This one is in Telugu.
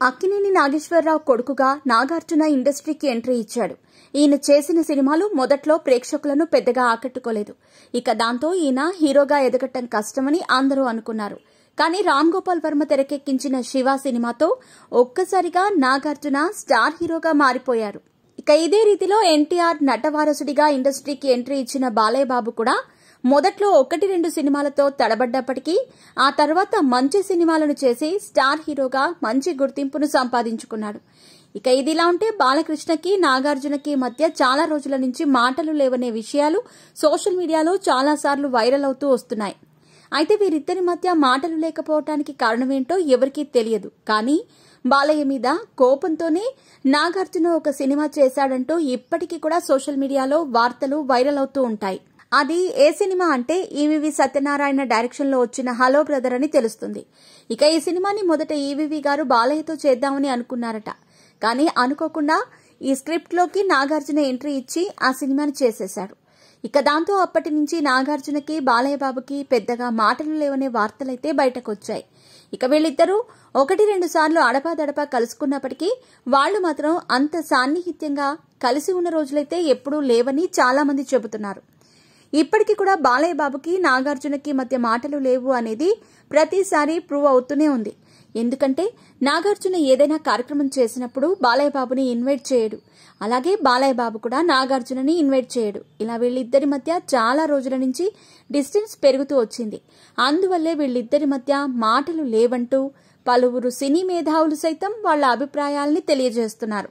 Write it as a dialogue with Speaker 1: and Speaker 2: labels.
Speaker 1: అక్కినేని నాగేశ్వరరావు కొడుకుగా నాగార్జున ఇండస్ట్రీకి ఎంట్రీ ఇచ్చాడు. ఈయన చేసిన సినిమాలు మొదట్లో ప్రేక్షకులను పెద్దగా ఆకట్టుకోలేదు. ఇక దాంతో ఈయన హీరోగా ఎదగటం కష్టమని అందరూ అనుకున్నారు. కానీ రామ్ గోపాల్ వర్మ తెరకెక్కించిన శివ సినిమాతో ఒక్కసారిగా నాగార్జున స్టార్ హీరోగా మారిపోయారు. ఇక ఇదే రీతిలో ఎన్టీఆర్ నటవారసుడిగా ఇండస్ట్రీకి ఎంట్రీ ఇచ్చిన బాలయ్య బాబు కూడా మొదట్లో 1-2 సినిమాలతో తడబడ్డప్పటికీ ఆ తర్వాత మంచి సినిమాలను చేసి స్టార్ హీరోగా మంచి గుర్తింపును సంపాదించుకున్నాడు. ఇక ఇదిలా ఉంటే బాలకృష్ణకి నాగార్జునకి మధ్య చాలా రోజుల నుంచి మాటలు లేవనే విషయాలు సోషల్ మీడియాలో చాలాసార్లు వైరల్ అవుతూ వస్తున్నాయి. అయితే వీరిద్దరి మధ్య మాటలు లేకపోవటానికి కారణమేంటో ఎవరికీ తెలియదు. కానీ బాలయ్య మీద కోపంతోనే నాగార్జున ఒక సినిమా చేశాడంటూ ఇప్పటికీ కూడా సోషల్ మీడియాలో వార్తలు వైరల్ అవుతూ ఉంటాయి. అది ఏ సినిమా అంటే ఈవీవి సత్యనారాయణ డైరెక్షన్ లో వచ్చిన హలో బ్రదర్ అని తెలుస్తుంది. ఇక ఈ సినిమాని మొదట ఈవీవి గారు బాలయ్యతో చేద్దామని అనుకున్నారట. కానీ అనుకోకుండా ఈ స్క్రిప్ట్ లోకి నాగార్జున ఎంట్రీ ఇచ్చి ఆ సినిమాని చేసేశాడు. ఇక దాంతో అప్పటి నుంచి నాగార్జునకి బాలయ్య బాబుకి పెద్దగా మాటలు లేవనే వార్తలైతే బయటకొచ్చాయి. ఇక వీళ్ళిద్దరూ 1-2 సార్లు అడపాదడపా కలుసుకున్నప్పటికీ వాళ్లు మాత్రం అంత సాన్నిహిత్యంగా కలిసి ఉన్న రోజులైతే ఎప్పుడూ లేవని చాలా మంది చెబుతున్నారు. ఇప్పటికీ కూడా బాలయ్య బాబుకి నాగార్జునకి మధ్య మాటలు లేవు అనేది ప్రతిసారి ప్రూవ్ అవుతూనే ఉంది. ఎందుకంటే నాగార్జున ఏదైనా కార్యక్రమం చేసినప్పుడు బాలయ్య బాబుని ఇన్వైట్ చేయడు. అలాగే బాలయ్య బాబు కూడా నాగార్జునని ఇన్వైట్ చేయడు. ఇలా వీళ్ళిద్దరి మధ్య చాలా రోజుల నుంచి డిస్టెన్స్ పెరుగుతూ వచ్చింది. అందువల్లే వీళ్ళిద్దరి మధ్య మాటలు లేవంటూ పలువురు సినీ మేధావులు సైతం వాళ్ల అభిప్రాయాల్ని తెలియజేస్తున్నారు.